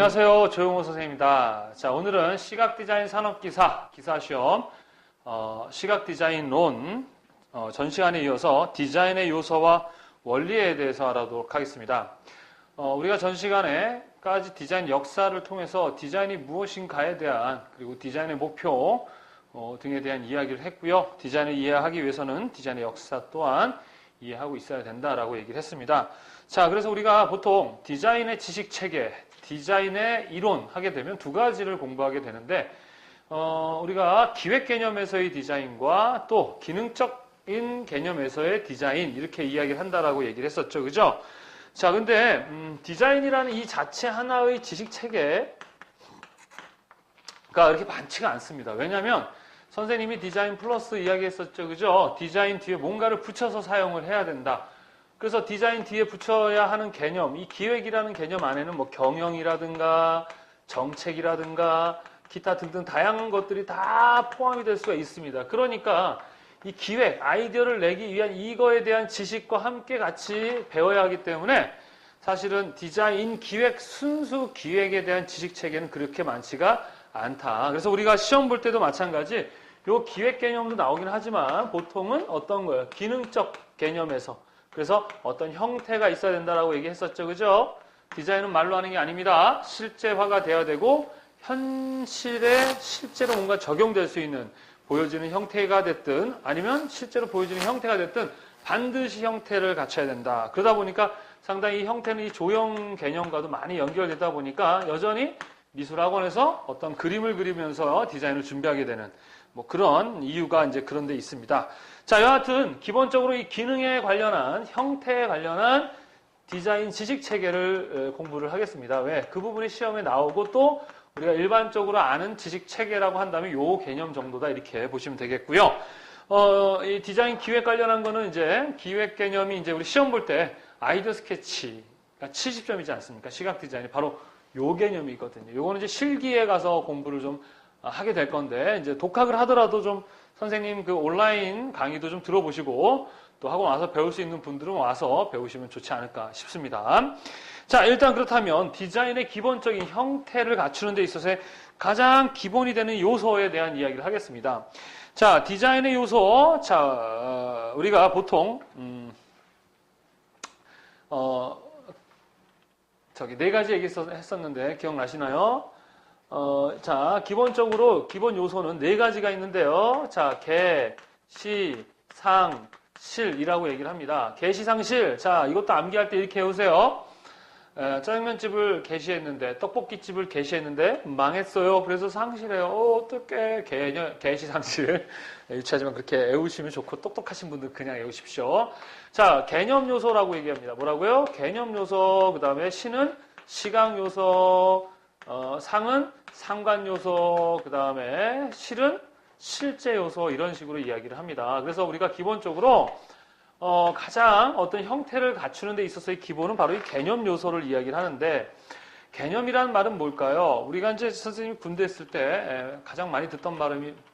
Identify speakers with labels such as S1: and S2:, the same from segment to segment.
S1: 안녕하세요. 조용호 선생님입니다. 자, 오늘은 시각디자인 산업기사 기사시험 시각디자인론 전 시간에 이어서 디자인의 요소와 원리에 대해서 알아보도록 하겠습니다. 우리가 전 시간에까지 디자인 역사를 통해서 디자인이 무엇인가에 대한 그리고 디자인의 목표 등에 대한 이야기를 했고요. 디자인을 이해하기 위해서는 디자인의 역사 또한 이해하고 있어야 된다라고 얘기를 했습니다. 자, 그래서 우리가 보통 디자인의 지식체계, 디자인의 이론 하게 되면 두 가지를 공부하게 되는데 우리가 기획 개념에서의 디자인과 또 기능적인 개념에서의 디자인 이렇게 이야기를 한다라고 얘기를 했었죠. 그죠? 자, 근데 디자인이라는 이 자체 하나의 지식체계가 그렇게 많지가 않습니다. 왜냐하면 선생님이 디자인 플러스 이야기했었죠. 그죠? 디자인 뒤에 뭔가를 붙여서 사용을 해야 된다. 그래서 디자인 뒤에 붙여야 하는 개념, 이 기획이라는 개념 안에는 뭐 경영이라든가 정책이라든가 기타 등등 다양한 것들이 다 포함이 될 수가 있습니다. 그러니까 이 기획, 아이디어를 내기 위한 이거에 대한 지식과 함께 같이 배워야 하기 때문에 사실은 디자인 기획, 순수 기획에 대한 지식 체계는 그렇게 많지가 않다. 그래서 우리가 시험 볼 때도 마찬가지 요 기획 개념도 나오긴 하지만 보통은 어떤 거예요? 기능적 개념에서. 그래서 어떤 형태가 있어야 된다라고 얘기했었죠. 그죠? 디자인은 말로 하는 게 아닙니다. 실제화가 돼야 되고 현실에 실제로 뭔가 적용될 수 있는 보여지는 형태가 됐든 아니면 실제로 보여지는 형태가 됐든 반드시 형태를 갖춰야 된다. 그러다 보니까 상당히 이 형태는 이 조형 개념과도 많이 연결되다 보니까 여전히 미술학원에서 어떤 그림을 그리면서 디자인을 준비하게 되는 뭐 그런 이유가 이제 그런 데 있습니다. 자, 여하튼 기본적으로 이 기능에 관련한 형태에 관련한 디자인 지식 체계를 공부를 하겠습니다. 왜? 그 부분이 시험에 나오고 또 우리가 일반적으로 아는 지식 체계라고 한다면 요 개념 정도다 이렇게 보시면 되겠고요. 이 디자인 기획 관련한 거는 이제 기획 개념이 이제 우리 시험 볼 때 아이디어 스케치가 70점이지 않습니까? 시각 디자인이 바로 요 개념이거든요. 요거는 이제 실기에 가서 공부를 좀 하게 될 건데 이제 독학을 하더라도 좀 선생님 그 온라인 강의도 좀 들어보시고 또 학원 와서 배울 수 있는 분들은 와서 배우시면 좋지 않을까 싶습니다. 자, 일단 그렇다면 디자인의 기본적인 형태를 갖추는 데 있어서의 가장 기본이 되는 요소에 대한 이야기를 하겠습니다. 자, 디자인의 요소. 자, 우리가 보통 네 가지 얘기했었는데 기억나시나요? 자, 기본적으로 기본 요소는 네 가지가 있는데요. 자, 개, 시, 상, 실이라고 얘기를 합니다. 개, 시, 상, 실. 자, 이것도 암기할 때 이렇게 해오세요. 짜장면집을 개시했는데, 떡볶이집을 개시했는데, 망했어요. 그래서 상실해요. 어떡해. 개시, 상실. 유치하지만 그렇게 외우시면 좋고, 똑똑하신 분들 그냥 외우십시오. 자, 개념 요소라고 얘기합니다. 뭐라고요? 개념 요소, 그 다음에 시는 시각 요소, 상은 상관 요소, 그 다음에 실은 실제 요소, 이런 식으로 이야기를 합니다. 그래서 우리가 기본적으로 가장 어떤 형태를 갖추는 데 있어서의 기본은 바로 이 개념 요소를 이야기를 하는데, 개념이라는 말은 뭘까요? 우리가 이제 선생님이 군대 있을 때 가장 많이 듣던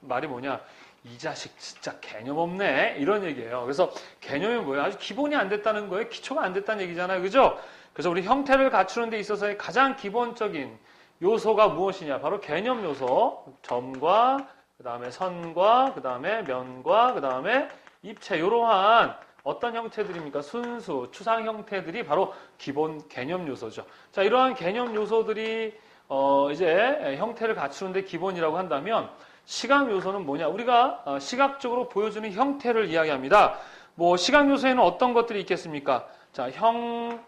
S1: 말이 뭐냐? 이 자식 진짜 개념 없네, 이런 얘기예요. 그래서 개념이 뭐예요? 아주 기본이 안 됐다는 거예요. 기초가 안 됐다는 얘기잖아요. 그죠? 그래서 우리 형태를 갖추는 데 있어서의 가장 기본적인 요소가 무엇이냐? 바로 개념 요소. 점과 그 다음에 선과 그 다음에 면과 그 다음에 입체, 이러한 어떤 형태들입니까? 순수, 추상 형태들이 바로 기본 개념 요소죠. 자, 이러한 개념 요소들이 이제 형태를 갖추는데 기본이라고 한다면 시각 요소는 뭐냐? 우리가 시각적으로 보여주는 형태를 이야기합니다. 뭐 시각 요소에는 어떤 것들이 있겠습니까? 자,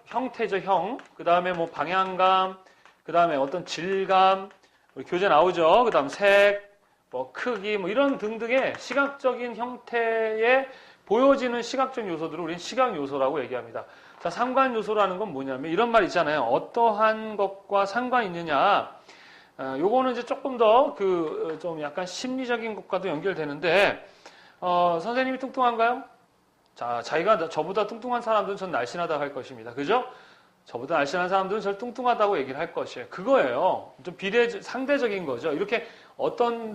S1: 형태죠, 형. 그 다음에 뭐 방향감, 그 다음에 어떤 질감, 우리 교재 나오죠. 그 다음 색, 뭐 크기, 뭐 이런 등등의 시각적인 형태에 보여지는 시각적 요소들을 우리는 시각 요소라고 얘기합니다. 자, 상관 요소라는 건 뭐냐면 이런 말 있잖아요. 어떠한 것과 상관이 있느냐. 요거는 이제 조금 더 좀 약간 심리적인 것과도 연결되는데, 선생님이 뚱뚱한가요? 자, 저보다 뚱뚱한 사람들은 전 날씬하다고 할 것입니다. 그죠? 저보다 날씬한 사람들은 절 뚱뚱하다고 얘기를 할 것이에요. 그거예요. 좀 상대적인 거죠. 이렇게 어떤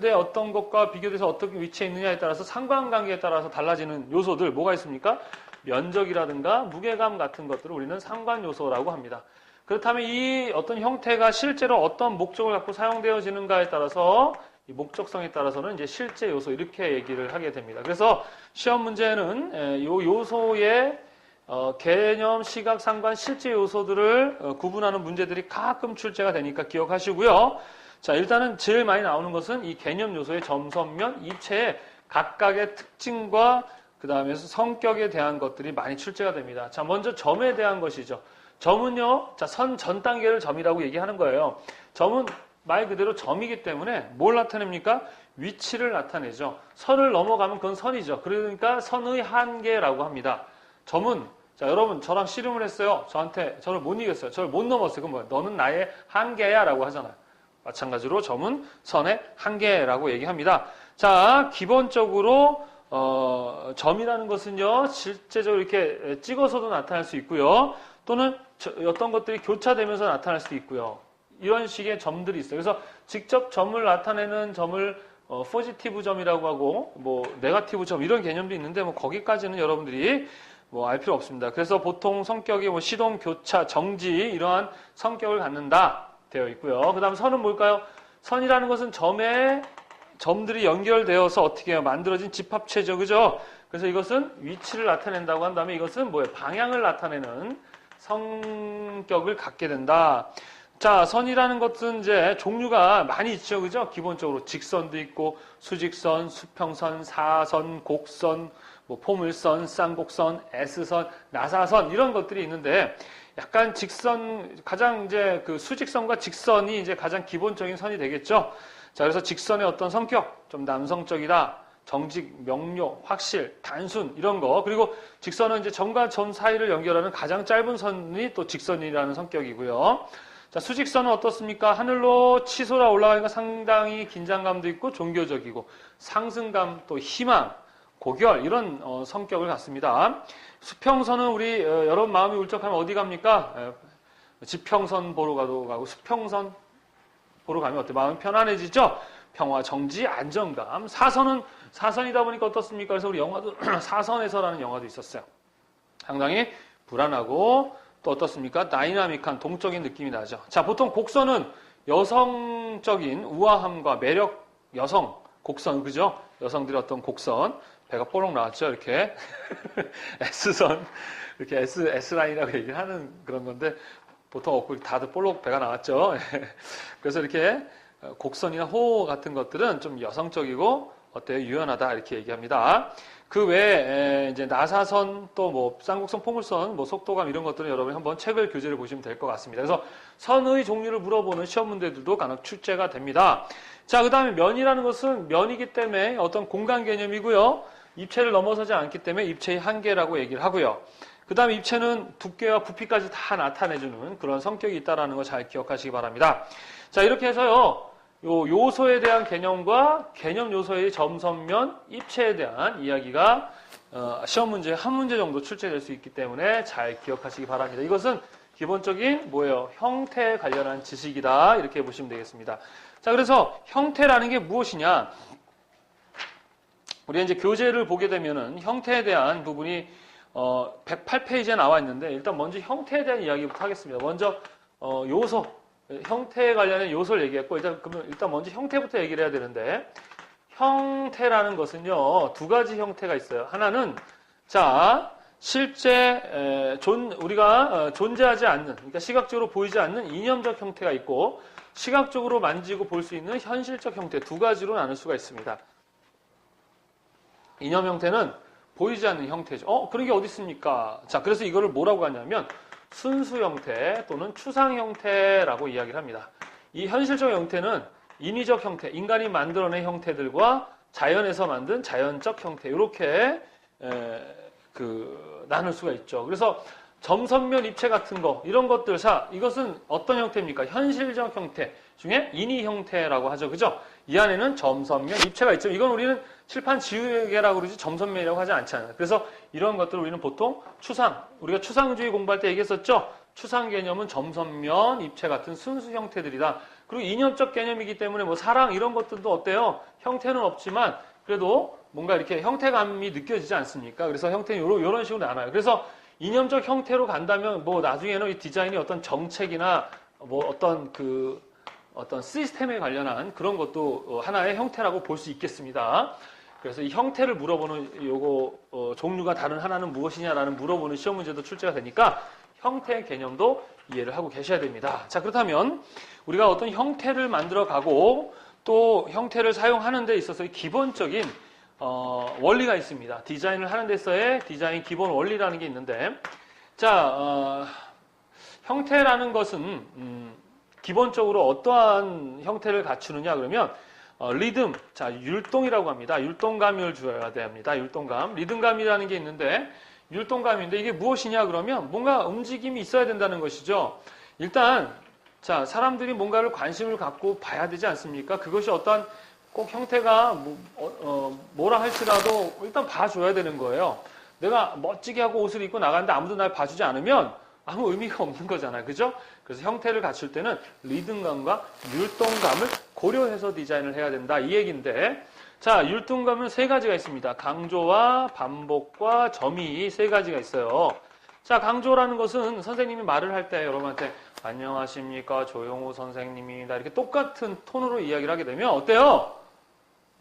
S1: 것과 비교돼서 어떻게 위치에 있느냐에 따라서 상관관계에 따라서 달라지는 요소들 뭐가 있습니까? 면적이라든가 무게감 같은 것들을 우리는 상관 요소라고 합니다. 그렇다면 이 어떤 형태가 실제로 어떤 목적을 갖고 사용되어지는가에 따라서 이 목적성에 따라서는 이제 실제 요소 이렇게 얘기를 하게 됩니다. 그래서 시험 문제는 이 요소의 개념, 시각, 상관, 실제 요소들을 구분하는 문제들이 가끔 출제가 되니까 기억하시고요. 자, 일단은 제일 많이 나오는 것은 이 개념 요소의 점선면, 입체의 각각의 특징과 그 다음에 성격에 대한 것들이 많이 출제가 됩니다. 자, 먼저 점에 대한 것이죠. 점은요, 자, 선 전 단계를 점이라고 얘기하는 거예요. 점은 말 그대로 점이기 때문에 뭘 나타냅니까? 위치를 나타내죠. 선을 넘어가면 그건 선이죠. 그러니까 선의 한계라고 합니다. 점은, 자, 여러분, 저랑 씨름을 했어요. 저를 못 이겼어요. 저를 못 넘었어요. 그럼 뭐야? 너는 나의 한계야 라고 하잖아요. 마찬가지로 점은 선의 한계라고 얘기합니다. 자, 기본적으로 점이라는 것은요, 실제적으로 이렇게 찍어서도 나타날 수 있고요. 또는 어떤 것들이 교차되면서 나타날 수도 있고요. 이런 식의 점들이 있어요. 그래서 직접 점을 나타내는 점을 포지티브 점이라고 하고 뭐 네거티브 점 이런 개념도 있는데 뭐 거기까지는 여러분들이 뭐 알 필요 없습니다. 그래서 보통 성격이 뭐 시동, 교차, 정지 이러한 성격을 갖는다 되어 있고요. 그다음 선은 뭘까요? 선이라는 것은 점들이 연결되어서 어떻게 해요? 만들어진 집합체죠. 그죠? 그래서 이것은 위치를 나타낸다고 한다면 이것은 뭐예요? 방향을 나타내는 성격을 갖게 된다. 자, 선이라는 것은 이제 종류가 많이 있죠. 그죠? 기본적으로 직선도 있고, 수직선, 수평선, 사선, 곡선, 뭐 포물선, 쌍곡선, S선, 나사선, 이런 것들이 있는데, 약간 가장 이제 그 수직선과 직선이 이제 가장 기본적인 선이 되겠죠? 자, 그래서 직선의 어떤 성격, 좀 남성적이다, 정직, 명료, 확실, 단순, 이런 거. 그리고 직선은 이제 점과 점 사이를 연결하는 가장 짧은 선이 또 직선이라는 성격이고요. 자, 수직선은 어떻습니까? 하늘로 치솟아 올라가니까 상당히 긴장감도 있고 종교적이고 상승감 또 희망, 고결 이런 성격을 갖습니다. 수평선은 우리 여러분 마음이 울적하면 어디 갑니까? 지평선 보러 가고 수평선 보러 가면 어때? 마음이 편안해지죠? 평화, 정지, 안정감. 사선이다 보니까 어떻습니까? 그래서 우리 영화도 사선에서라는 영화도 있었어요. 상당히 불안하고 또 어떻습니까? 다이나믹한 동적인 느낌이 나죠. 자, 보통 곡선은 여성적인 우아함과 매력, 곡선, 그죠? 여성들의 어떤 곡선, 배가 뽀록 나왔죠, 이렇게. S선, 이렇게 S라인이라고 얘기를 하는 그런 건데, 보통 없고 다들 볼록 배가 나왔죠. 그래서 이렇게 곡선이나 호 같은 것들은 좀 여성적이고, 어때요? 유연하다, 이렇게 얘기합니다. 그 외에 이제 나사선 또 뭐 쌍곡선, 포물선, 뭐 속도감 이런 것들은 여러분이 한번 책을 교재를 보시면 될 것 같습니다. 그래서 선의 종류를 물어보는 시험 문제들도 간혹 출제가 됩니다. 자, 그다음에 면이라는 것은 면이기 때문에 어떤 공간 개념이고요. 입체를 넘어서지 않기 때문에 입체의 한계라고 얘기를 하고요. 그다음에 입체는 두께와 부피까지 다 나타내주는 그런 성격이 있다는 거 잘 기억하시기 바랍니다. 자, 이렇게 해서요. 요소에 대한 개념과 개념 요소의 점선면, 입체에 대한 이야기가 시험 문제 한 문제 정도 출제될 수 있기 때문에 잘 기억하시기 바랍니다. 이것은 기본적인 뭐예요? 형태에 관련한 지식이다. 이렇게 보시면 되겠습니다. 자, 그래서 형태라는 게 무엇이냐? 우리 이제 교재를 보게 되면은 형태에 대한 부분이 108페이지에 나와 있는데 일단 먼저 형태에 대한 이야기부터 하겠습니다. 먼저 요소. 형태에 관련된 요소를 얘기했고, 일단 먼저 형태부터 얘기를 해야 되는데, 형태라는 것은요, 두 가지 형태가 있어요. 하나는, 자, 실제, 우리가 존재하지 않는, 그러니까 시각적으로 보이지 않는 이념적 형태가 있고, 시각적으로 만지고 볼 수 있는 현실적 형태 두 가지로 나눌 수가 있습니다. 이념 형태는 보이지 않는 형태죠. 그런 게 어디 있습니까? 자, 그래서 이거를 뭐라고 하냐면, 순수 형태 또는 추상 형태라고 이야기를 합니다. 이 현실적 형태는 인위적 형태, 인간이 만들어낸 형태들과 자연에서 만든 자연적 형태 이렇게 나눌 수가 있죠. 그래서 점선면 입체 같은 거 이런 것들 이것은 어떤 형태입니까? 현실적 형태 중에 인위 형태라고 하죠. 그죠? 이 안에는 점선면 입체가 있죠. 이건 우리는 칠판 지우개라고 그러지 점선면이라고 하지 않잖아요. 그래서 이런 것들을 우리는 보통 우리가 추상주의 공부할 때 얘기했었죠. 추상 개념은 점선면, 입체 같은 순수 형태들이다. 그리고 이념적 개념이기 때문에 뭐 사랑 이런 것들도 어때요? 형태는 없지만 그래도 뭔가 이렇게 형태감이 느껴지지 않습니까? 그래서 형태는 이런 식으로 나눠요. 그래서 이념적 형태로 간다면 뭐 나중에는 이 디자인이 어떤 정책이나 뭐 어떤 시스템에 관련한 그런 것도 하나의 형태라고 볼 수 있겠습니다. 그래서 이 형태를 물어보는 요거 종류가 다른 하나는 무엇이냐라는 물어보는 시험 문제도 출제가 되니까 형태 개념도 이해를 하고 계셔야 됩니다. 자, 그렇다면 우리가 어떤 형태를 만들어 가고 또 형태를 사용하는 데 있어서의 기본적인 원리가 있습니다. 디자인을 하는 데서의 디자인 기본 원리라는 게 있는데, 자, 형태라는 것은 기본적으로 어떠한 형태를 갖추느냐 그러면 리듬, 자, 율동이라고 합니다. 율동감을 줘야 됩니다. 율동감. 리듬감이라는 게 있는데 율동감인데 이게 무엇이냐 그러면 뭔가 움직임이 있어야 된다는 것이죠. 일단 자, 사람들이 뭔가를 관심을 갖고 봐야 되지 않습니까? 그것이 어떤 꼭 형태가 뭐라 할지라도 일단 봐줘야 되는 거예요. 내가 멋지게 하고 옷을 입고 나가는데 아무도 날 봐주지 않으면 아무 의미가 없는 거잖아요. 그죠? 그래서 형태를 갖출 때는 리듬감과 율동감을 고려해서 디자인을 해야 된다. 이 얘기인데, 자, 율동감은 세 가지가 있습니다. 강조와 반복과 점이 세 가지가 있어요. 자, 강조라는 것은 선생님이 말을 할 때 여러분한테 안녕하십니까 조용호 선생님입니다. 이렇게 똑같은 톤으로 이야기를 하게 되면 어때요?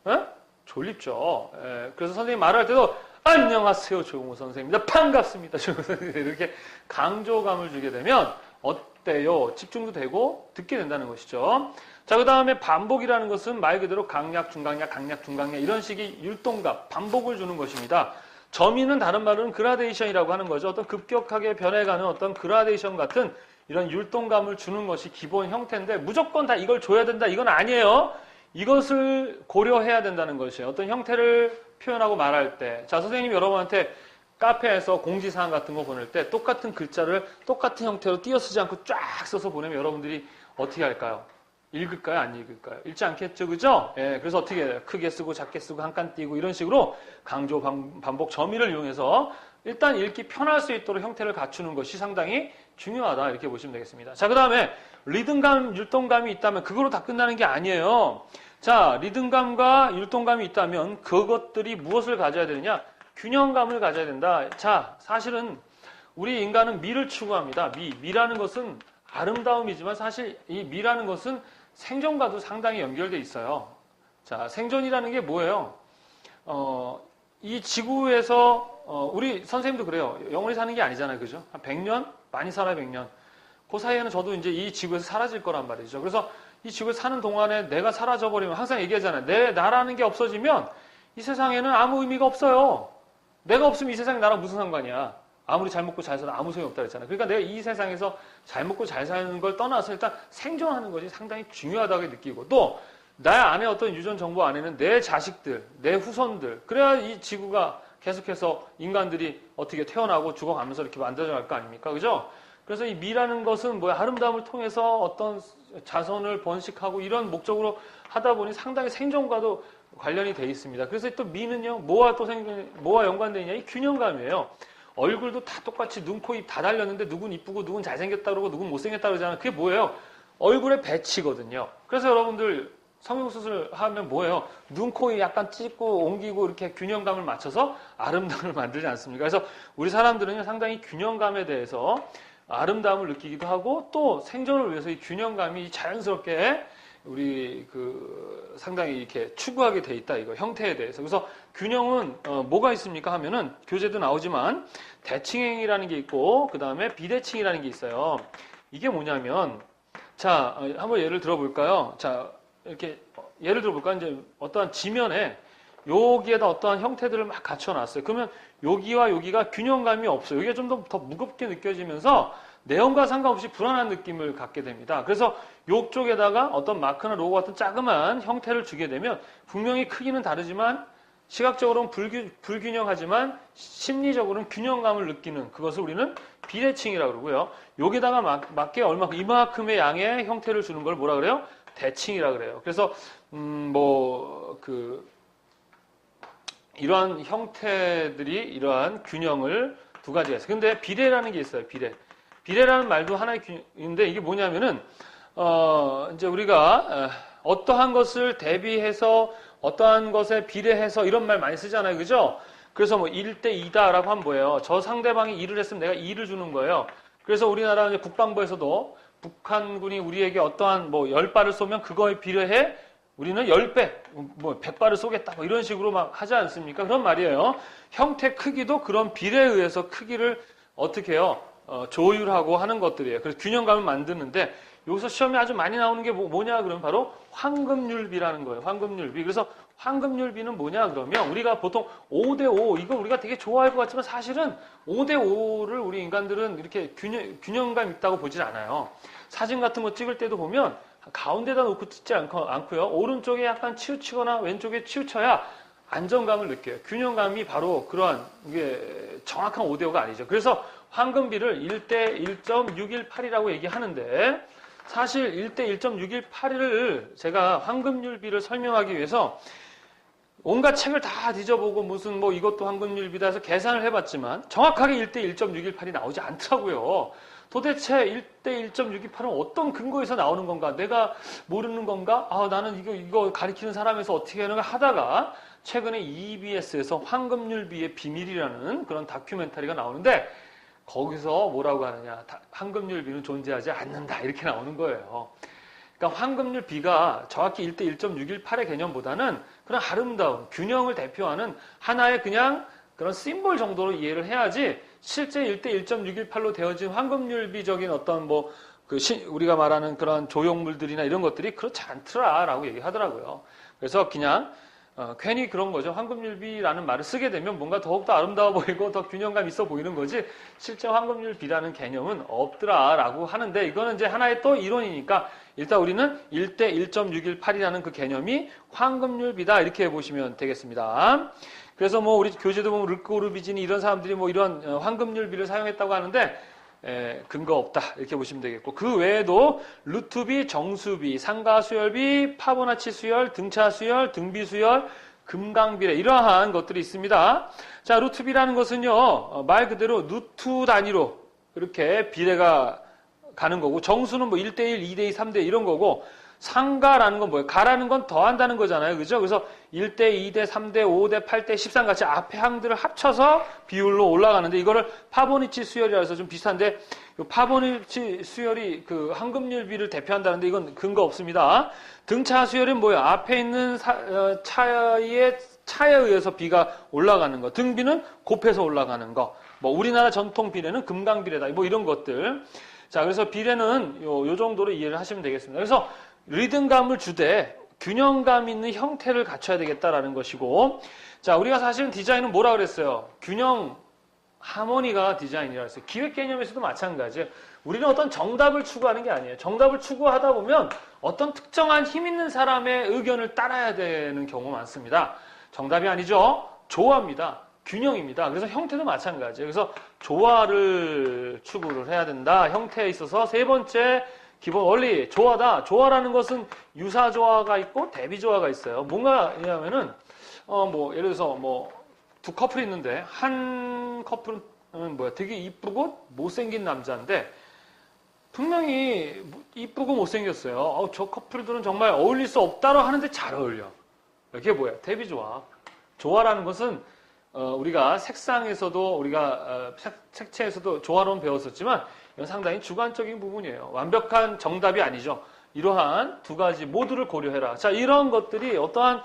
S1: 에? 졸립죠. 그래서 선생님이 말을 할 때도 안녕하세요 조용호 선생님입니다. 반갑습니다 조용호 선생님. 이렇게 강조감을 주게 되면 어때요? 집중도 되고 듣게 된다는 것이죠. 자, 그 다음에 반복이라는 것은 말 그대로 강약, 중강약, 강약, 중강약 이런 식의 율동감, 반복을 주는 것입니다. 점이는 다른 말로는 그라데이션이라고 하는 거죠. 어떤 급격하게 변해가는 어떤 그라데이션 같은 이런 율동감을 주는 것이 기본 형태인데 무조건 다 이걸 줘야 된다 이건 아니에요. 이것을 고려해야 된다는 것이에요. 어떤 형태를 표현하고 말할 때, 자, 선생님이 여러분한테 카페에서 공지사항 같은 거 보낼 때 똑같은 글자를 똑같은 형태로 띄어쓰지 않고 쫙 써서 보내면 여러분들이 어떻게 할까요? 읽을까요? 안 읽을까요? 읽지 않겠죠, 그죠? 예, 그래서 어떻게 해요? 크게 쓰고 작게 쓰고 한 칸 띄고 이런 식으로 강조, 반복, 점의를 이용해서 일단 읽기 편할 수 있도록 형태를 갖추는 것이 상당히 중요하다 이렇게 보시면 되겠습니다. 자, 그 다음에 리듬감, 율동감이 있다면 그거로 다 끝나는 게 아니에요. 자, 리듬감과 율동감이 있다면 그것들이 무엇을 가져야 되느냐? 균형감을 가져야 된다. 자, 사실은 우리 인간은 미를 추구합니다. 미라는 것은 아름다움이지만 사실 이 미라는 것은 생존과도 상당히 연결되어 있어요. 자, 생존이라는 게 뭐예요? 이 지구에서 우리 선생님도 그래요. 영원히 사는 게 아니잖아요. 그죠? 한 100년? 많이 살아요, 100년. 그 사이에는 저도 이제 이 지구에서 사라질 거란 말이죠. 그래서 이 지구에 사는 동안에 내가 사라져버리면 항상 얘기하잖아요. 나라는 게 없어지면 이 세상에는 아무 의미가 없어요. 내가 없으면 이 세상에 나랑 무슨 상관이야. 아무리 잘 먹고 잘 살아 아무 소용이 없다 그랬잖아요. 그러니까 내가 이 세상에서 잘 먹고 잘 사는 걸 떠나서 일단 생존하는 것이 상당히 중요하다고 느끼고 또 나의 안에 어떤 유전 정보 안에는 내 자식들, 내 후손들 그래야 이 지구가 계속해서 인간들이 어떻게 태어나고 죽어가면서 이렇게 만들어져 갈 거 아닙니까? 그죠? 그래서 이 미라는 것은 뭐야? 아름다움을 통해서 어떤 자손을 번식하고 이런 목적으로 하다 보니 상당히 생존과도 관련이 돼 있습니다. 그래서 또 미는요, 뭐와 연관되어 있냐? 이 균형감이에요. 얼굴도 다 똑같이 눈, 코, 입 다 달렸는데 누군 이쁘고 누군 잘생겼다 그러고 누군 못생겼다 그러잖아요. 그게 뭐예요? 얼굴의 배치거든요. 그래서 여러분들 성형수술 하면 뭐예요? 눈, 코, 입 약간 찢고 옮기고 이렇게 균형감을 맞춰서 아름다움을 만들지 않습니까? 그래서 우리 사람들은 상당히 균형감에 대해서 아름다움을 느끼기도 하고 또 생존을 위해서 이 균형감이 자연스럽게 우리 상당히 이렇게 추구하게 돼 있다 이거 형태에 대해서. 그래서 균형은 뭐가 있습니까 하면은 교재도 나오지만 대칭행이라는 게 있고 그 다음에 비대칭이라는 게 있어요. 이게 뭐냐면 자 한번 예를 들어볼까요? 자 이렇게 예를 들어볼까 이제 어떠한 지면에 여기에다 어떠한 형태들을 막 갖춰놨어요. 그러면 여기와 여기가 균형감이 없어요. 여기가 좀 더 무겁게 느껴지면서 내용과 상관없이 불안한 느낌을 갖게 됩니다. 그래서 이쪽에다가 어떤 마크나 로고 같은 자그마한 형태를 주게 되면 분명히 크기는 다르지만 시각적으로는 불균형하지만 심리적으로는 균형감을 느끼는 그것을 우리는 비대칭이라고 그러고요. 여기다가 맞게 이만큼의 양의 형태를 주는 걸 뭐라 그래요? 대칭이라고 그래요. 그래서 이러한 형태들이 이러한 균형을 두 가지가 있어요. 근데 비례라는 게 있어요. 비례라는 말도 하나의 균형인데 이게 뭐냐면은 이제 우리가 어떠한 것을 대비해서 어떠한 것에 비례해서 이런 말 많이 쓰잖아요. 그죠? 그래서 뭐 1대 2다라고 하면 뭐예요? 저 상대방이 1을 했으면 내가 2를 주는 거예요. 그래서 우리나라 이제 국방부에서도 북한군이 우리에게 어떠한 뭐 10발을 쏘면 그거에 비례해 우리는 10배, 뭐 100발을 쏘겠다, 뭐 이런 식으로 막 하지 않습니까? 그런 말이에요. 형태 크기도 그런 비례에 의해서 크기를 어떻게 해요? 조율하고 하는 것들이에요. 그래서 균형감을 만드는데 여기서 시험에 아주 많이 나오는 게 뭐냐 그러면 바로 황금률비라는 거예요. 황금률비. 그래서 황금률비는 뭐냐 그러면 우리가 보통 5대5 이거 우리가 되게 좋아할 것 같지만 사실은 5대5를 우리 인간들은 이렇게 균형감 있다고 보진 않아요. 사진 같은 거 찍을 때도 보면 가운데다 놓고 찍지 않고요. 오른쪽에 약간 치우치거나 왼쪽에 치우쳐야 안정감을 느껴요. 균형감이 바로 그러한 이게 정확한 5대5가 아니죠. 그래서 황금비를 1대 1.618이라고 얘기하는데 사실 1대 1.618을 제가 황금률비를 설명하기 위해서 온갖 책을 다 뒤져보고 무슨 뭐 이것도 황금률비다 해서 계산을 해봤지만 정확하게 1대 1.618이 나오지 않더라고요. 도대체 1대 1.628은 어떤 근거에서 나오는 건가? 내가 모르는 건가? 아, 나는 이거 가리키는 사람에서 어떻게 하는가 하다가 최근에 EBS에서 황금률비의 비밀이라는 그런 다큐멘터리가 나오는데 거기서 뭐라고 하느냐. 황금률비는 존재하지 않는다. 이렇게 나오는 거예요. 그러니까 황금률비가 정확히 1대 1.618의 개념보다는 그런 아름다운 균형을 대표하는 하나의 그냥 그런 심볼 정도로 이해를 해야지 실제 1대 1.618로 되어진 황금률비적인 어떤 뭐 우리가 말하는 그런 조형물들이나 이런 것들이 그렇지 않더라라고 얘기하더라고요. 그래서 그냥 괜히 그런 거죠. 황금률비라는 말을 쓰게 되면 뭔가 더욱더 아름다워 보이고 더 균형감 있어 보이는 거지 실제 황금률비라는 개념은 없더라라고 하는데 이거는 이제 하나의 또 이론이니까 일단 우리는 1대 1.618이라는 그 개념이 황금률비다 이렇게 보시면 되겠습니다. 그래서 뭐 우리 교재도 보면 르꼬르비진이 이런 사람들이 뭐 이런 황금률비를 사용했다고 하는데 근거 없다 이렇게 보시면 되겠고 그 외에도 루투비, 정수비, 상가수열비, 파보나치 수열, 등차 수열, 등비 수열, 금강비례 이러한 것들이 있습니다. 자, 루투비라는 것은요 말 그대로 루투 단위로 이렇게 비례가 가는 거고 정수는 뭐 1대1, 2대2, 3대 이런 거고 상가라는 건 뭐예요? 가라는 건 더한다는 거잖아요. 그죠? 그래서 1대, 2대, 3대, 5대, 8대, 13 같이 앞에 항들을 합쳐서 비율로 올라가는데 이거를 파보니치 수열이라 해서 좀 비슷한데 파보니치 수열이 그 황금률비를 대표한다는데 이건 근거 없습니다. 등차 수열은 뭐예요? 앞에 있는 차에 의해서 비가 올라가는 거. 등비는 곱해서 올라가는 거. 뭐 우리나라 전통 비례는 금강비례다. 뭐 이런 것들. 자, 그래서 비례는 요 정도로 이해를 하시면 되겠습니다. 그래서 리듬감을 주되 균형감 있는 형태를 갖춰야 되겠다라는 것이고 자 우리가 사실은 디자인은 뭐라 그랬어요? 균형 하모니가 디자인이라고 했어요. 기획 개념에서도 마찬가지예요. 우리는 어떤 정답을 추구하는 게 아니에요. 정답을 추구하다 보면 어떤 특정한 힘 있는 사람의 의견을 따라야 되는 경우가 많습니다. 정답이 아니죠. 조화입니다. 균형입니다. 그래서 형태도 마찬가지예요. 그래서 조화를 추구를 해야 된다. 형태에 있어서 세 번째 기본 원리, 조화다. 조화라는 것은 유사조화가 있고 대비조화가 있어요. 뭔가냐면은, 예를 들어서 두 커플이 있는데, 한 커플은 되게 이쁘고 못생긴 남자인데, 분명히 이쁘고 못생겼어요. 저 커플들은 정말 어울릴 수 없다고 하는데 잘 어울려. 이게 뭐야? 대비조화. 조화라는 것은, 우리가 색상에서도, 우리가 색채에서도 조화론 배웠었지만, 이건 상당히 주관적인 부분이에요. 완벽한 정답이 아니죠. 이러한 두 가지 모두를 고려해라. 자, 이런 것들이 어떠한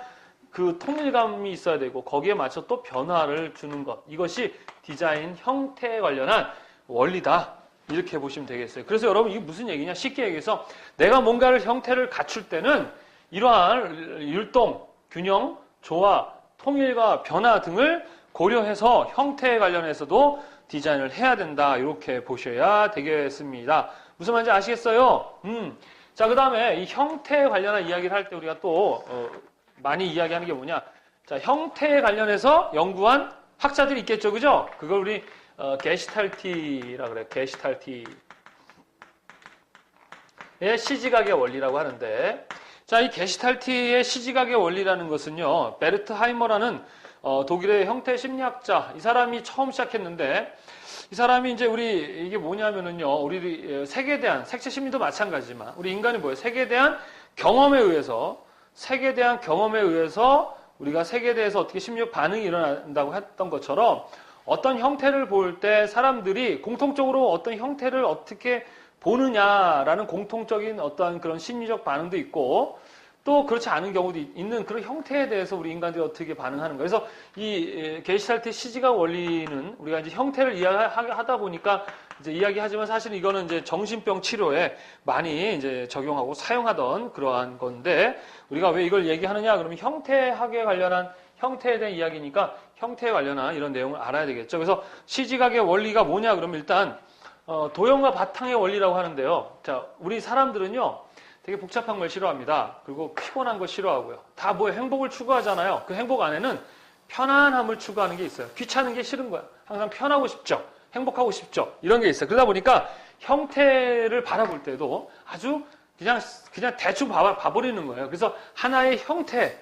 S1: 그 통일감이 있어야 되고 거기에 맞춰 또 변화를 주는 것. 이것이 디자인 형태에 관련한 원리다. 이렇게 보시면 되겠어요. 그래서 여러분 이게 무슨 얘기냐? 쉽게 얘기해서 내가 뭔가를 형태를 갖출 때는 이러한 율동, 균형, 조화, 통일과 변화 등을 고려해서 형태에 관련해서도 디자인을 해야 된다. 이렇게 보셔야 되겠습니다. 무슨 말인지 아시겠어요? 자, 그 다음에 이 형태에 관련한 이야기를 할 때 우리가 또 많이 이야기하는 게 뭐냐? 자, 형태에 관련해서 연구한 학자들이 있겠죠, 그죠? 그걸 우리 게시탈티라 그래요. 게시탈티의 시지각의 원리라고 하는데, 자, 이 게시탈티의 시지각의 원리라는 것은요, 베르트 하이머라는 독일의 형태 심리학자, 이 사람이 처음 시작했는데, 이 사람이 이제 이게 뭐냐면은요, 우리 색에 대한, 색채 심리도 마찬가지지만, 우리 인간이 뭐예요? 색에 대한 경험에 의해서 우리가 색에 대해서 어떻게 심리적 반응이 일어난다고 했던 것처럼 어떤 형태를 볼 때 사람들이 공통적으로 어떤 형태를 어떻게 보느냐라는 공통적인 어떤 그런 심리적 반응도 있고 또 그렇지 않은 경우도 있는 그런 형태에 대해서 우리 인간들이 어떻게 반응하는 거예요. 그래서 이 게시탈트 시지각 원리는 우리가 이제 형태를 이야기하다 보니까 이제 이야기하지만 사실 이거는 이제 정신병 치료에 많이 이제 적용하고 사용하던 그러한 건데 우리가 왜 이걸 얘기하느냐? 그러면 형태학에 관련한 형태에 대한 이야기니까 형태에 관련한 이런 내용을 알아야 되겠죠. 그래서 시지각의 원리가 뭐냐? 그러면 일단 도형과 바탕의 원리라고 하는데요. 자, 우리 사람들은요. 되게 복잡한 걸 싫어합니다. 그리고 피곤한 거 싫어하고요. 다 뭐 행복을 추구하잖아요. 그 행복 안에는 편안함을 추구하는 게 있어요. 귀찮은 게 싫은 거야. 항상 편하고 싶죠. 행복하고 싶죠. 이런 게 있어요. 그러다 보니까 형태를 바라볼 때도 아주 그냥 대충 봐버리는 거예요. 그래서 하나의 형태,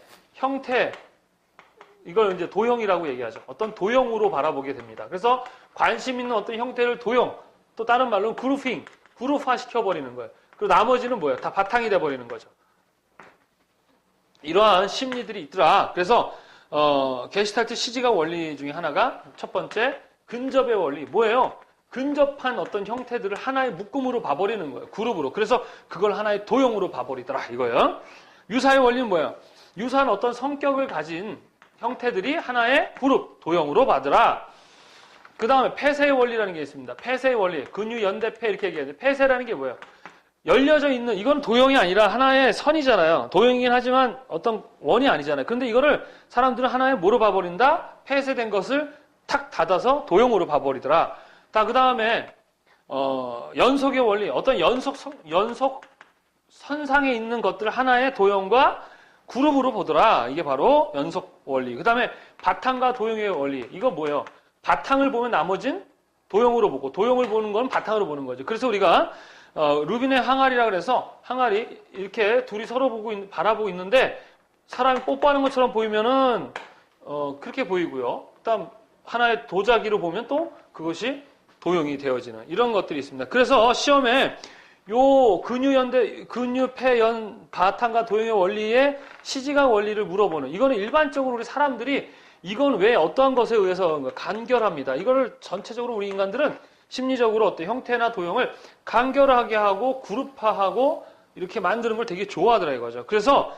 S1: 이걸 이제 도형이라고 얘기하죠. 어떤 도형으로 바라보게 됩니다. 그래서 관심 있는 어떤 형태를 도형, 또 다른 말로는 그룹화 시켜버리는 거예요. 그리고 나머지는 뭐예요? 다 바탕이 돼버리는 거죠. 이러한 심리들이 있더라. 그래서 게시탈트 시지각 원리 중에 하나가 첫 번째 근접의 원리. 뭐예요? 근접한 어떤 형태들을 하나의 묶음으로 봐버리는 거예요. 그룹으로. 그래서 그걸 하나의 도형으로 봐버리더라. 이거예요. 유사의 원리는 뭐예요? 유사한 어떤 성격을 가진 형태들이 하나의 그룹, 도형으로 봐더라. 그 다음에 폐쇄의 원리라는 게 있습니다. 폐쇄의 원리. 근유, 연대폐 이렇게 얘기하죠. 폐쇄라는 게 뭐예요? 열려져 있는, 이건 도형이 아니라 하나의 선이잖아요. 도형이긴 하지만 어떤 원이 아니잖아요. 근데 이거를 사람들은 하나의 뭐로 봐버린다? 폐쇄된 것을 탁 닫아서 도형으로 봐버리더라. 그 다음에, 연속의 원리. 어떤 연속 선상에 있는 것들을 하나의 도형과 그룹으로 보더라. 이게 바로 연속 원리. 그 다음에 바탕과 도형의 원리. 이거 뭐예요? 바탕을 보면 나머진 도형으로 보고, 도형을 보는 건 바탕으로 보는 거죠. 그래서 우리가 루빈의 항아리라 그래서 항아리 이렇게 둘이 서로 바라보고 있는데 사람이 뽀뽀하는 것처럼 보이면은 그렇게 보이고요. 그다음 하나의 도자기로 보면 또 그것이 도형이 되어지는 이런 것들이 있습니다. 그래서 시험에 요 근유폐연 바탕과 도형의 원리의 시지각 원리를 물어보는 이거는 일반적으로 우리 사람들이 이건 왜 어떠한 것에 의해서 간결합니다. 이거를 전체적으로 우리 인간들은 심리적으로 어떤 형태나 도형을 간결하게 하고 그룹화하고 이렇게 만드는 걸 되게 좋아하더라 이거죠. 그래서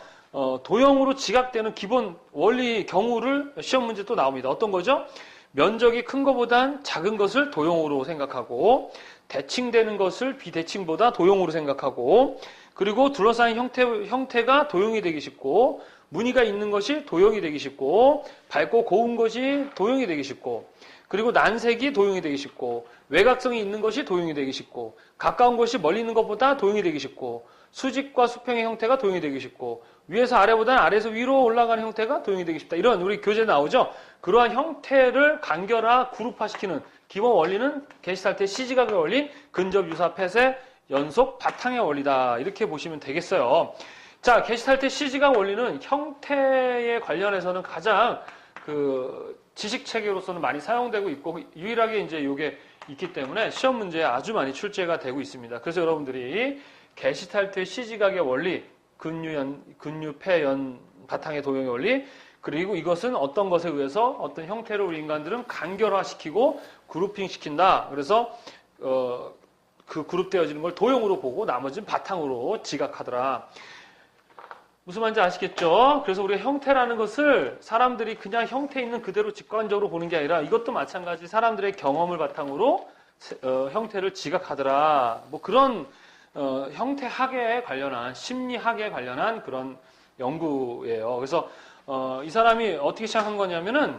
S1: 도형으로 지각되는 기본 원리 경우를 시험 문제 또 나옵니다. 어떤 거죠? 면적이 큰 것보단 작은 것을 도형으로 생각하고 대칭되는 것을 비대칭보다 도형으로 생각하고 그리고 둘러싸인 형태가 도형이 되기 쉽고 무늬가 있는 것이 도형이 되기 쉽고 밝고 고운 것이 도형이 되기 쉽고 그리고 난색이 도형이 되기 쉽고 외곽성이 있는 것이 도형이 되기 쉽고 가까운 것이 멀리 있는 것보다 도형이 되기 쉽고 수직과 수평의 형태가 도형이 되기 쉽고 위에서 아래보다는 아래에서 위로 올라가는 형태가 도형이 되기 쉽다. 이런 우리 교재 나오죠. 그러한 형태를 간결화, 그룹화시키는 기본 원리는 게시탈트의 시지각의 원리, 근접, 유사, 폐쇄, 연속, 바탕의 원리다. 이렇게 보시면 되겠어요. 자, 게시탈트의 시지각 원리는 형태에 관련해서는 가장 지식 체계로서는 많이 사용되고 있고 유일하게 이제 이게 있기 때문에 시험 문제에 아주 많이 출제가 되고 있습니다. 그래서 여러분들이 게시탈트의 시지각의 원리, 근유, 폐, 연, 바탕의 도형의 원리 그리고 이것은 어떤 것에 의해서 어떤 형태를 우리 인간들은 간결화시키고 그룹핑 시킨다. 그래서 그 그룹되어지는 걸 도형으로 보고 나머지는 바탕으로 지각하더라. 무슨 말인지 아시겠죠? 그래서 우리가 형태라는 것을 사람들이 그냥 형태 있는 그대로 직관적으로 보는 게 아니라 이것도 마찬가지 사람들의 경험을 바탕으로 형태를 지각하더라. 뭐 그런 형태학에 관련한 심리학에 관련한 그런 연구예요. 그래서 이 사람이 어떻게 시작한 거냐면은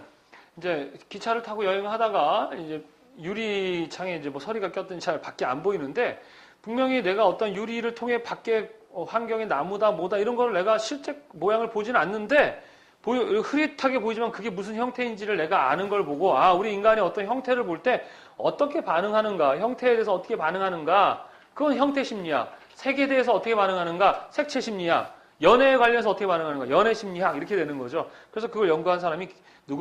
S1: 이제 기차를 타고 여행을 하다가 이제 유리창에 이제 뭐 서리가 꼈더니 잘 밖에 안 보이는데 분명히 내가 어떤 유리를 통해 밖에 환경의 나무다 뭐다 이런 걸 내가 실제 모양을 보지는 않는데 흐릿하게 보이지만 그게 무슨 형태인지를 내가 아는 걸 보고 우리 인간이 어떤 형태를 볼 때 어떻게 반응하는가 형태에 대해서 어떻게 반응하는가 그건 형태 심리학 색에 대해서 어떻게 반응하는가 색채 심리학 연애에 관련해서 어떻게 반응하는가 연애 심리학 이렇게 되는 거죠. 그래서 그걸 연구한 사람이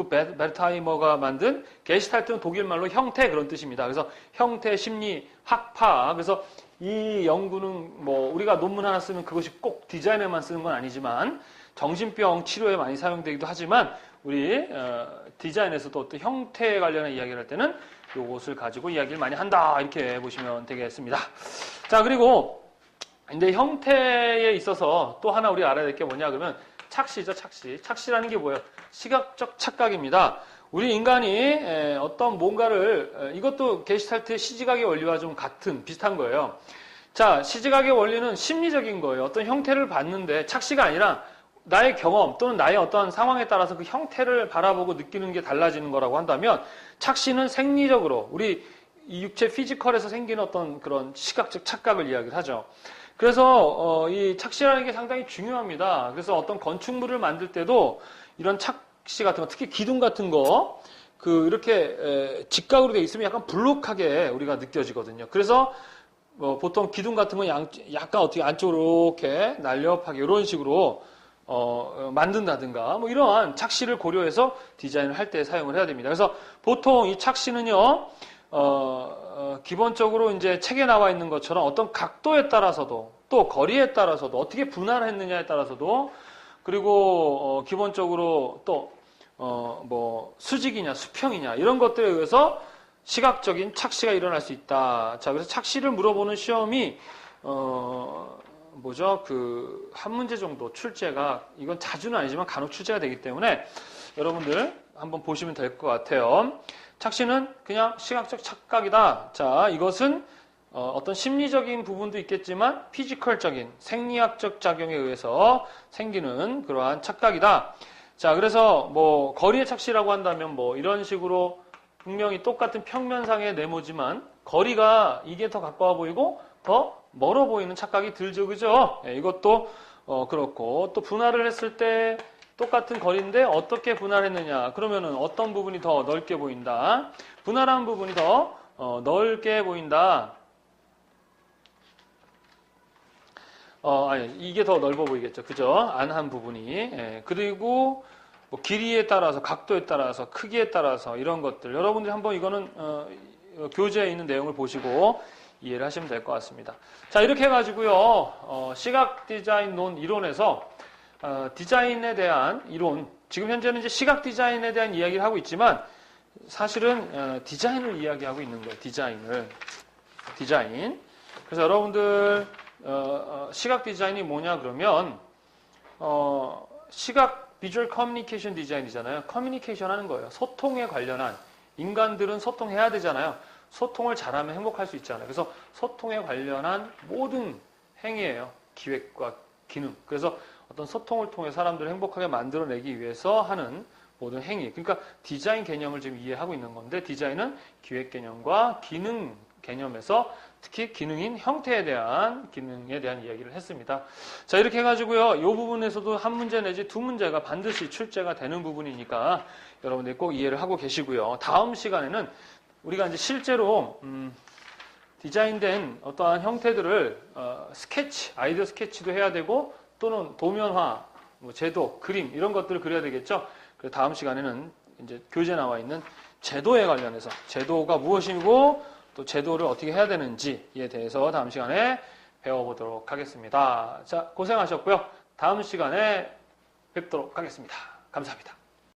S1: 베르타이머가 만든 게시탈트는 독일말로 형태 그런 뜻입니다. 그래서 형태 심리 학파 그래서 이 연구는 뭐 우리가 논문 하나 쓰면 그것이 꼭 디자인에만 쓰는 건 아니지만 정신병 치료에 많이 사용되기도 하지만 우리 디자인에서도 어떤 형태에 관련한 이야기를 할 때는 이것을 가지고 이야기를 많이 한다 이렇게 보시면 되겠습니다. 자, 그리고 이제 형태에 있어서 또 하나 우리가 알아야 될 게 뭐냐 그러면 착시죠. 착시라는 게 뭐예요? 시각적 착각입니다. 우리 인간이 어떤 뭔가를 이것도 게슈탈트의 시지각의 원리와 좀 비슷한 거예요. 자, 시지각의 원리는 심리적인 거예요. 어떤 형태를 봤는데 착시가 아니라 나의 경험 또는 나의 어떠한 상황에 따라서 그 형태를 바라보고 느끼는 게 달라지는 거라고 한다면 착시는 생리적으로 우리 이 육체 피지컬에서 생기는 어떤 그런 시각적 착각을 이야기를 하죠. 그래서 이 착시라는 게 상당히 중요합니다. 그래서 어떤 건축물을 만들 때도 이런 착시 같은 거, 특히 기둥 같은 거, 이렇게 직각으로 돼 있으면 약간 불룩하게 우리가 느껴지거든요. 그래서 보통 기둥 같은 건 약간 어떻게 안쪽으로 이렇게 날렵하게 이런 식으로 만든다든가 뭐 이러한 착시를 고려해서 디자인을 할 때 사용을 해야 됩니다. 그래서 보통 이 착시는요, 기본적으로 이제 책에 나와 있는 것처럼 어떤 각도에 따라서도 또 거리에 따라서도 어떻게 분할을 했느냐에 따라서도 그리고 기본적으로 또 뭐 수직이냐 수평이냐 이런 것들에 의해서 시각적인 착시가 일어날 수 있다. 자, 그래서 착시를 물어보는 시험이 한 문제 정도 출제가, 이건 자주는 아니지만 간혹 출제가 되기 때문에 여러분들 한번 보시면 될 것 같아요. 착시는 그냥 시각적 착각이다. 자, 이것은 어떤 심리적인 부분도 있겠지만 피지컬적인 생리학적 작용에 의해서 생기는 그러한 착각이다. 자, 그래서 뭐 거리의 착시라고 한다면 뭐 이런 식으로 분명히 똑같은 평면상의 네모지만 거리가 이게 더 가까워 보이고 더 멀어 보이는 착각이 들죠, 그죠? 예, 이것도 그렇고 또 분할을 했을 때 똑같은 거리인데 어떻게 분할했느냐? 그러면은 어떤 부분이 더 넓게 보인다? 분할한 부분이 더 넓게 보인다. 이게 더 넓어 보이겠죠, 그죠? 안 한 부분이. 예, 그리고 뭐 길이에 따라서, 각도에 따라서, 크기에 따라서 이런 것들 여러분들이 한번 이거는 교재에 있는 내용을 보시고 이해를 하시면 될 것 같습니다. 자, 이렇게 해가지고요, 시각 디자인론 이론에서 디자인에 대한 이론, 지금 현재는 이제 시각 디자인에 대한 이야기를 하고 있지만 사실은 디자인을 이야기하고 있는 거예요. 디자인. 그래서 여러분들 시각 디자인이 뭐냐 그러면 시각 비주얼 커뮤니케이션 디자인이잖아요. 커뮤니케이션 하는 거예요. 소통에 관련한, 인간들은 소통해야 되잖아요. 소통을 잘하면 행복할 수 있잖아요. 그래서 소통에 관련한 모든 행위예요. 기획과 기능. 그래서 어떤 소통을 통해 사람들을 행복하게 만들어내기 위해서 하는 모든 행위. 그러니까 디자인 개념을 지금 이해하고 있는 건데, 디자인은 기획 개념과 기능 개념에서 특히 기능인 형태에 대한 기능에 대한 이야기를 했습니다. 자, 이렇게 해가지고요, 이 부분에서도 한 문제 내지 두 문제가 반드시 출제가 되는 부분이니까 여러분들이 꼭 이해를 하고 계시고요. 다음 시간에는 우리가 이제 실제로 디자인된 어떠한 형태들을 아이디어 스케치도 해야 되고 또는 도면화, 뭐 제도, 그림 이런 것들을 그려야 되겠죠. 그래서 다음 시간에는 이제 교재에 나와 있는 제도에 관련해서 제도가 무엇이고 또 제도를 어떻게 해야 되는지에 대해서 다음 시간에 배워보도록 하겠습니다. 자, 고생하셨고요. 다음 시간에 뵙도록 하겠습니다. 감사합니다.